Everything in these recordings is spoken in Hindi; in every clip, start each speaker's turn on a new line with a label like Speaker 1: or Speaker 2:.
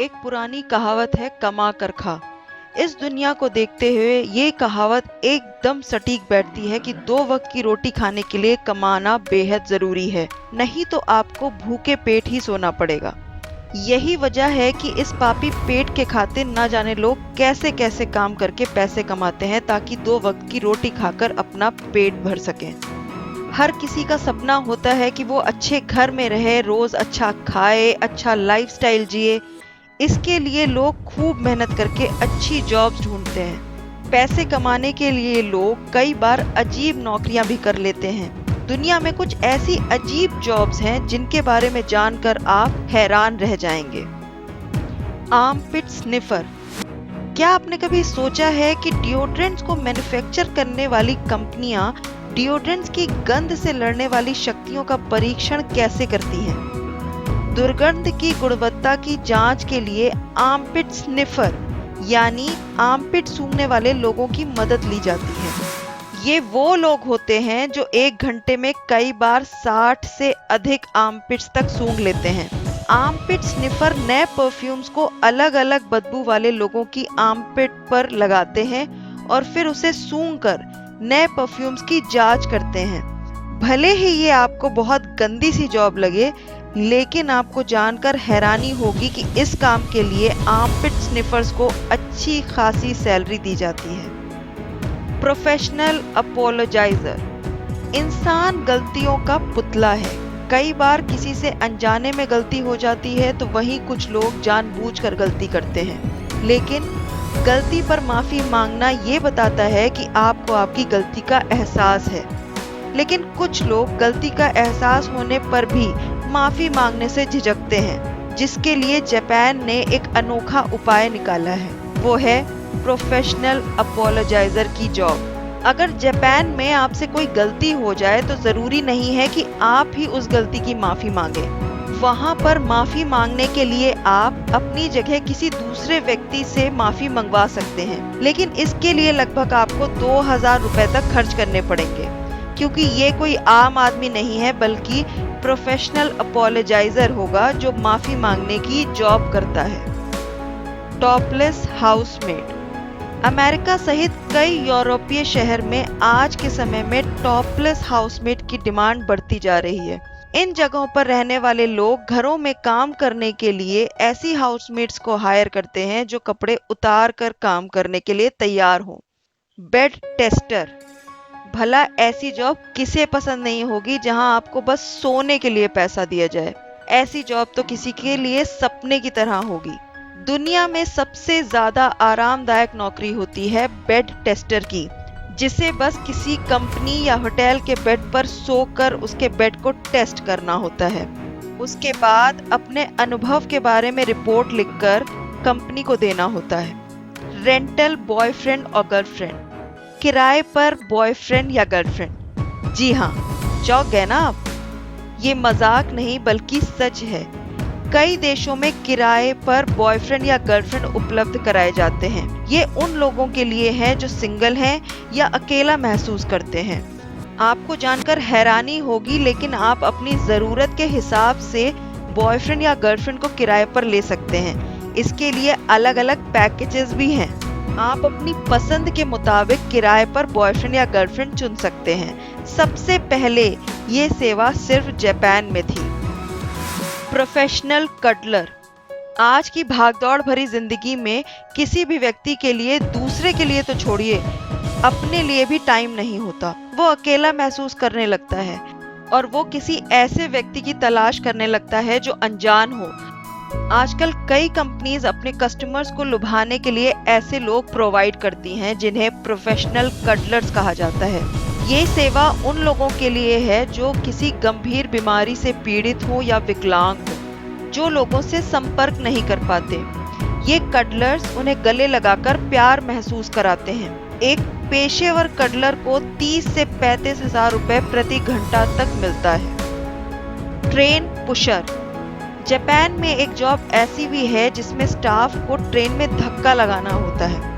Speaker 1: एक पुरानी कहावत है, कमा कर खा। इस दुनिया को देखते हुए ये कहावत एकदम सटीक बैठती है कि 2 वक्त की रोटी खाने के लिए कमाना बेहद जरूरी है, नहीं तो आपको भूखे पेट ही सोना पड़ेगा। यही वजह है कि इस पापी पेट के खातिर न जाने लोग कैसे कैसे काम करके पैसे कमाते हैं ताकि 2 वक्त की रोटी खाकर अपना पेट भर सकें। हर किसी का सपना होता है कि वो अच्छे घर में रहे, रोज अच्छा खाए, अच्छा लाइफस्टाइल जिए। इसके लिए लोग खूब मेहनत करके अच्छी जॉब्स ढूंढते हैं। पैसे कमाने के लिए लोग कई बार अजीब नौकरियां भी कर लेते हैं। दुनिया में कुछ ऐसी अजीब जॉब्स हैं जिनके बारे में जानकर आप हैरान रह जाएंगे। Armpit sniffer. क्या आपने कभी सोचा है कि डिओड्रेंट्स को मैन्युफैक्चर करने वाली कंपनियां डिओड्रेंट्स की गंध से लड़ने वाली शक्तियों का परीक्षण कैसे करती हैं? दुर्गंध की गुणवत्ता की जांच के लिए आर्मपिट स्निफर यानी आर्मपिट सूंघने वाले लोगों की मदद ली जाती है। ये वो लोग होते हैं जो 1 घंटे में कई बार 60 से अधिक आर्मपिट्स तक सूंघ लेते हैं। आर्मपिट स्निफर नए परफ्यूम्स को अलग अलग बदबू वाले लोगों की आर्मपिट पर लगाते हैं और फिर उसे सूंघकर नए परफ्यूम्स की जांच करते हैं। भले ही ये आपको बहुत गंदी सी जॉब लगे, लेकिन आपको जानकर हैरानी होगी कि इस काम के लिए आर्मपिट स्निफर्स को अच्छी खासी सैलरी दी जाती है। प्रोफेशनल अपोलोजाइजर। इंसान गलतियों का पुतला है। कई बार किसी से अनजाने में गलती हो जाती है तो वहीं कुछ लोग जानबूझकर गलती करते हैं, लेकिन गलती पर माफी मांगना ये बताता है कि आपको आपकी गलती का एहसास है। लेकिन कुछ लोग गलती का एहसास होने पर भी माफी मांगने से झिझकते हैं, जिसके लिए जापान ने एक अनोखा उपाय निकाला है। वो है प्रोफेशनल अपोलोजाइजर की जॉब। अगर जापान में आपसे कोई गलती हो जाए तो जरूरी नहीं है कि आप ही उस गलती की माफी मांगे। वहां पर माफी मांगने के लिए आप अपनी जगह किसी दूसरे व्यक्ति से माफी मंगवा सकते हैं, लेकिन इसके लिए लगभग आपको 2000 रुपए तक खर्च करने पड़ेंगे, क्योंकि ये कोई आम आदमी नहीं है बल्कि प्रोफेशनल अपोलोजाइजर होगा जो माफी मांगने की जॉब करता है। Topless housemate. अमेरिका सहित कई यूरोपीय शहर में आज के समय में टॉपलेस हाउसमेट की डिमांड बढ़ती जा रही है। इन जगहों पर रहने वाले लोग घरों में काम करने के लिए ऐसी हाउसमेट्स को हायर करते हैं जो कपड़े उतार कर काम करने के लिए तैयार हों। Bed tester. भला ऐसी जॉब किसे पसंद नहीं होगी जहां आपको बस सोने के लिए पैसा दिया जाए। ऐसी जॉब तो किसी के लिए सपने की तरह होगी। दुनिया में सबसे ज्यादा आरामदायक नौकरी होती है बेड टेस्टर की, जिसे बस किसी कंपनी या होटल के बेड पर सोकर उसके बेड को टेस्ट करना होता है। उसके बाद अपने अनुभव के बारे में रिपोर्ट लिखकर कंपनी को देना होता है। रेंटल बॉयफ्रेंड और गर्लफ्रेंड। किराए पर बॉयफ्रेंड या गर्लफ्रेंड। जी हाँ, चौंक गए ना आप? ये मजाक नहीं बल्कि सच है। कई देशों में किराए पर बॉयफ्रेंड या गर्लफ्रेंड उपलब्ध कराए जाते हैं। ये उन लोगों के लिए है जो सिंगल हैं या अकेला महसूस करते हैं। आपको जानकर हैरानी होगी, लेकिन आप अपनी जरूरत के हिसाब से बॉयफ्रेंड या गर्लफ्रेंड को किराए पर ले सकते हैं। इसके लिए अलग अलग पैकेजेस भी हैं। आप अपनी पसंद के मुताबिक किराए पर बॉयफ्रेंड या गर्लफ्रेंड चुन सकते हैं। सबसे पहले ये सेवा सिर्फ जापान में थी। प्रोफेशनल कडलर। आज की भागदौड़ भरी जिंदगी में किसी भी व्यक्ति के लिए, दूसरे के लिए तो छोड़िए, अपने लिए भी टाइम नहीं होता। वो अकेला महसूस करने लगता है और वो किसी ऐसे व्यक्ति की तलाश करने लगता है जो अनजान हो। आजकल कई कंपनीज अपने कस्टमर्स को लुभाने के लिए ऐसे लोग प्रोवाइड करती हैं जिन्हें प्रोफेशनल कडलर्स कहा जाता है। ये सेवा उन लोगों के लिए है जो किसी गंभीर बीमारी से पीड़ित हो या विकलांग हो, जो लोगों से संपर्क नहीं कर पाते। ये कडलर्स उन्हें गले लगाकर प्यार महसूस कराते हैं। एक पेशेवर कडलर को 30 से 35 हजार रुपए प्रति घंटा तक मिलता है। Train pusher. जापान में एक जॉब ऐसी भी है जिसमें स्टाफ को ट्रेन में धक्का लगाना होता है।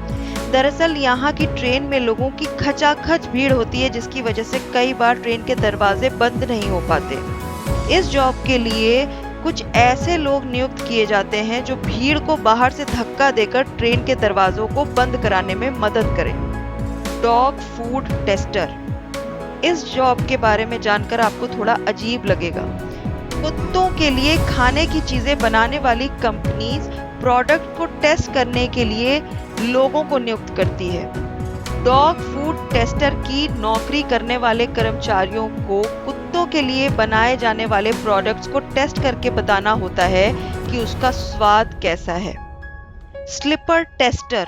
Speaker 1: दरअसल यहाँ की ट्रेन में लोगों की खचाखच भीड़ होती है, जिसकी वजह से कई बार ट्रेन के दरवाजे बंद नहीं हो पाते। इस जॉब के लिए कुछ ऐसे लोग नियुक्त किए जाते हैं जो भीड़ को बाहर से धक्का देकर ट्रेन के दरवाजों को बंद कराने में मदद करें। Dog food tester. इस जॉब के बारे में जानकर आपको थोड़ा अजीब लगेगा। कुत्तों के लिए खाने की चीजें बनाने वाली कंपनीज प्रोडक्ट को टेस्ट करने के लिए लोगों को नियुक्त करती है। डॉग फूड टेस्टर की नौकरी करने वाले कर्मचारियों को कुत्तों के लिए बनाए जाने वाले प्रोडक्ट्स को टेस्ट करके बताना होता है कि उसका स्वाद कैसा है। Sleeper tester.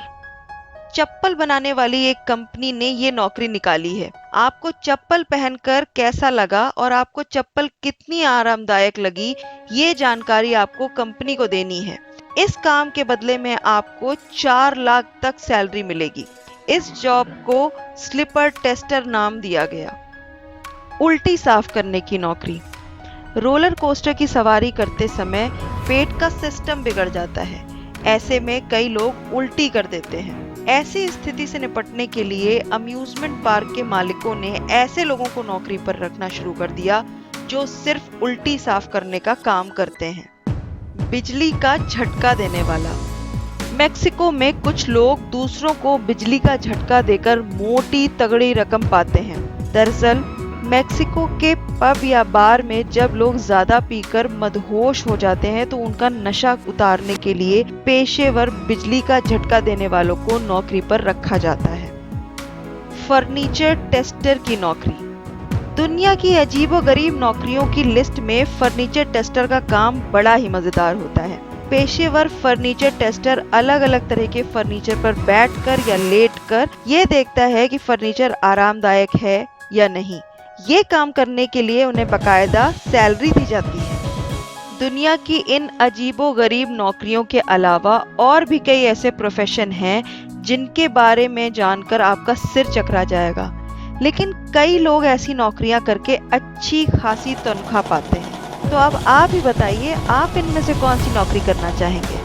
Speaker 1: चप्पल बनाने वाली एक कंपनी ने ये नौकरी निकाली है। आपको चप्पल पहनकर कैसा लगा और आपको चप्पल कितनी आरामदायक लगी, ये जानकारी आपको कंपनी को देनी है। इस काम के बदले में आपको 4 लाख तक सैलरी मिलेगी। इस जॉब को स्लीपर टेस्टर नाम दिया गया। उल्टी साफ करने की नौकरी। रोलर कोस्टर की सवारी करते समय पेट का सिस्टम बिगड़ जाता है। ऐसे में कई लोग उल्टी कर देते हैं। ऐसी स्थिति से निपटने के लिए अम्यूजमेंट पार्क के मालिकों ने ऐसे लोगों को नौकरी पर रखना शुरू कर दिया जो सिर्फ उल्टी साफ करने का काम करते हैं। बिजली का झटका देने वाला। मेक्सिको में कुछ लोग दूसरों को बिजली का झटका देकर मोटी तगड़ी रकम पाते हैं। दरअसल मेक्सिको के पब या बार में जब लोग ज्यादा पीकर मदहोश हो जाते हैं तो उनका नशा उतारने के लिए पेशेवर बिजली का झटका देने वालों को नौकरी पर रखा जाता है। फर्नीचर टेस्टर की नौकरी। दुनिया की अजीबोगरीब नौकरियों की लिस्ट में फर्नीचर टेस्टर का काम बड़ा ही मजेदार होता है। पेशेवर फर्नीचर टेस्टर अलग अलग तरह के फर्नीचर पर बैठकर या लेटकर ये देखता है कि फर्नीचर आरामदायक है या नहीं। ये काम करने के लिए उन्हें बकायदा सैलरी दी जाती है। दुनिया की इन अजीबोगरीब नौकरियों के अलावा और भी कई ऐसे प्रोफेशन हैं जिनके बारे में जानकर आपका सिर चकरा जाएगा, लेकिन कई लोग ऐसी नौकरियां करके अच्छी खासी तनख्वाह पाते हैं। तो अब आप ही बताइए, आप इनमें से कौन सी नौकरी करना चाहेंगे?